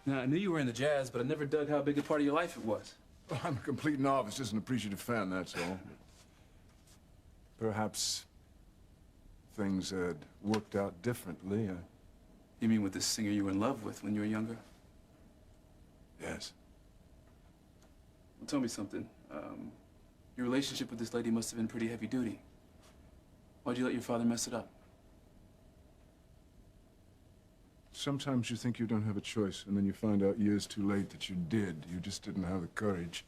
Now, I knew you were into jazz, but I never dug how big a part of your life it was. Well, I'm a complete novice, just an appreciative fan, that's all. Perhaps things had worked out differently. You mean with the singer you were in love with when you were younger? Yes. Well, tell me something. Your relationship with this lady must have been pretty heavy duty. Why'd you let your father mess it up? Sometimes you think you don't have a choice, and then you find out years too late that you did. You just didn't have the courage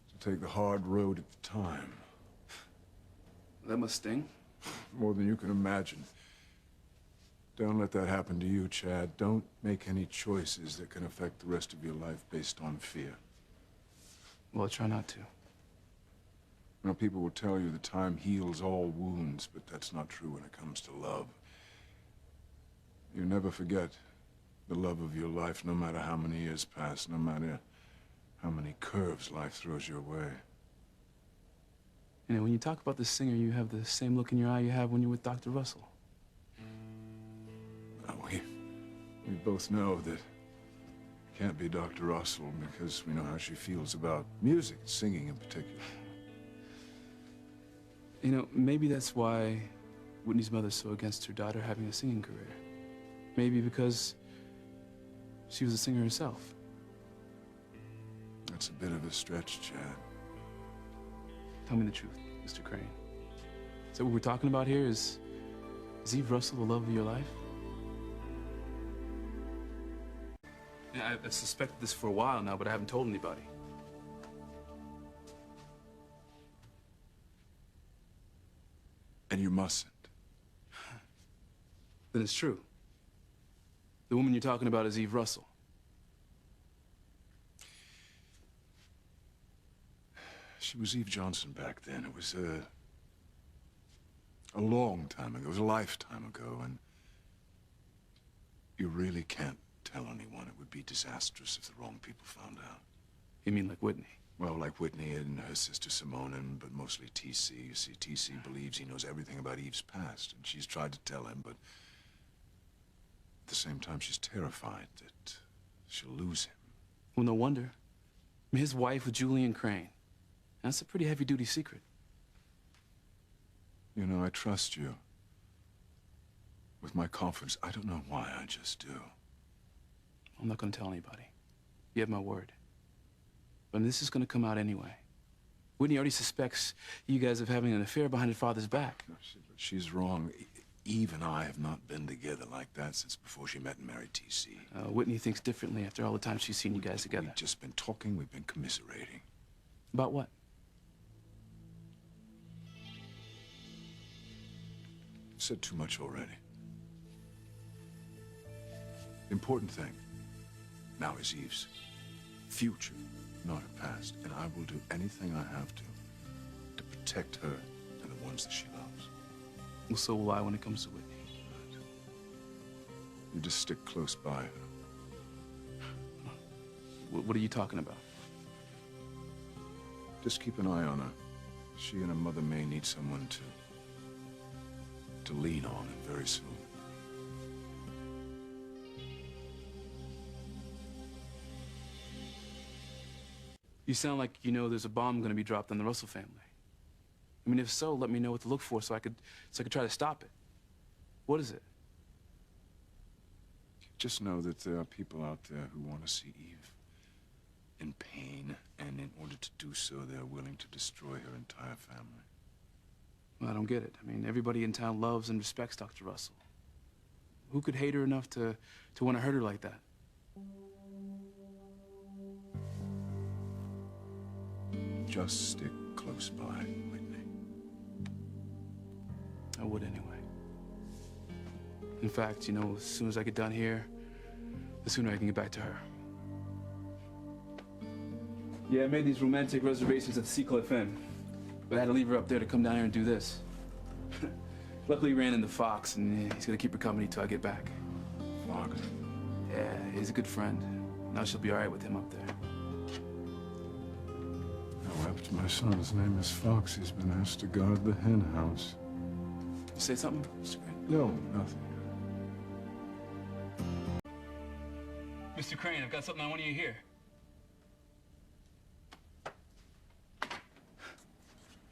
to take the hard road at the time. That must sting. More than you can imagine. Don't let that happen to you, Chad. Don't make any choices that can affect the rest of your life based on fear. Well, I try not to. You know, people will tell you that time heals all wounds, but that's not true when it comes to love. You never forget the love of your life, no matter how many years pass, no matter how many curves life throws your way. You know, when you talk about the singer, you have the same look in your eye you have when you're with Dr. Russell. We both know that it can't be Dr. Russell because we know how she feels about music, singing in particular. You know, maybe that's why Whitney's mother's so against her daughter having a singing career. Maybe because she was a singer herself. That's a bit of a stretch, Chad. Tell me the truth, Mr. Crane. Is that what we're talking about here? Is Eve Russell the love of your life? Yeah, I've suspected this for a while now, but I haven't told anybody. And you mustn't. Then it's true. The woman you're talking about is Eve Russell. She was Eve Johnson back then. It was a long time ago. It was a lifetime ago, and you really can't tell anyone. It would be disastrous if the wrong people found out. You mean like Whitney? Well, like Whitney and her sister Simone, but mostly T.C. You see, T.C. believes he knows everything about Eve's past, and she's tried to tell him, but at the same time, she's terrified that she'll lose him. Well, no wonder. I mean, his wife with Julian Crane. That's a pretty heavy-duty secret. You know, I trust you. With my confidence, I don't know why, I just do. I'm not going to tell anybody. You have my word. But this is going to come out anyway. Whitney already suspects you guys of having an affair behind her father's back. No, she's wrong. Eve and I have not been together like that since before she met and married T.C. Whitney thinks differently after all the time she's seen you guys together. We've just been talking, we've been commiserating. About what? I've said too much already. The important thing now is Eve's future, not her past. And I will do anything I have to protect her and the ones that she loves. Well, so will I when it comes to Whitney. You just stick close by her. What are you talking about? Just keep an eye on her. She and her mother may need someone to lean on, and very soon. You sound like you know there's a bomb going to be dropped on the Russell family. I mean, if so, let me know what to look for so I could try to stop it. What is it? Just know that there are people out there who want to see Eve in pain, and in order to do so, they're willing to destroy her entire family. Well, I don't get it. I mean, everybody in town loves and respects Dr. Russell. Who could hate her enough to want to hurt her like that? Just stick close by, Whitney. I would anyway. In fact, you know, as soon as I get done here, the sooner I can get back to her. Yeah, I made these romantic reservations at the Sea Cliff Inn, but I had to leave her up there to come down here and do this. Luckily, he ran into Fox, and he's gonna keep her company till I get back. Fox? Yeah, he's a good friend. Now she'll be all right with him up there. What happened to my son? His name is Fox. He's been asked to guard the hen house. You say something, Mr. Crane? No, nothing. Mr. Mr. Crane, I've got something I want you to hear.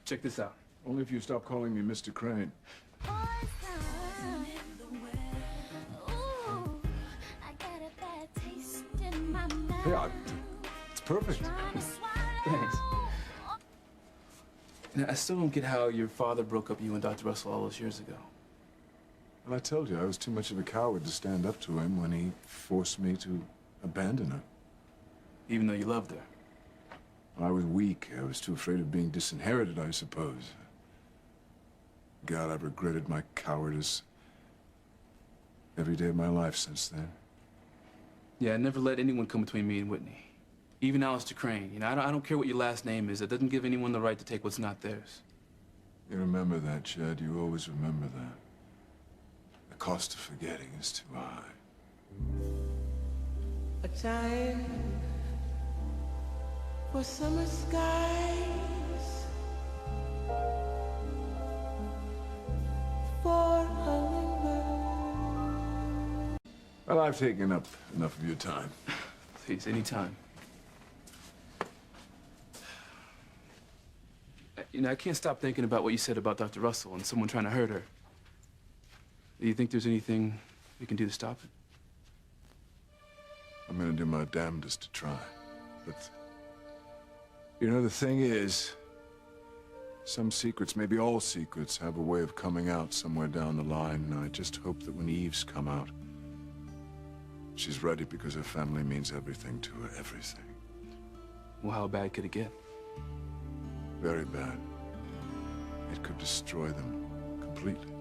Check this out. Only if you stop calling me Mr. Crane. Yeah, it's perfect. Thanks. Now, I still don't get how your father broke up you and Dr. Russell all those years ago. Well, I told you, I was too much of a coward to stand up to him when he forced me to abandon her. Even though you loved her. I was weak. I was too afraid of being disinherited, I suppose. God, I've regretted my cowardice every day of my life since then. Yeah, I never let anyone come between me and Whitney. Even Alistair Crane. You know, I don't care what your last name is. It doesn't give anyone the right to take what's not theirs. You remember that, Chad. You always remember that. The cost of forgetting is too high. A time for summer skies, for hummingbirds. Well, I've taken up enough of your time. Please, anytime. You know, I can't stop thinking about what you said about Dr. Russell and someone trying to hurt her. Do you think there's anything we can do to stop it? I'm gonna do my damnedest to try. But, you know, the thing is, some secrets, maybe all secrets, have a way of coming out somewhere down the line, and I just hope that when Eve's come out, she's ready, because her family means everything to her, everything. Well, how bad could it get? Very bad. It could destroy them completely.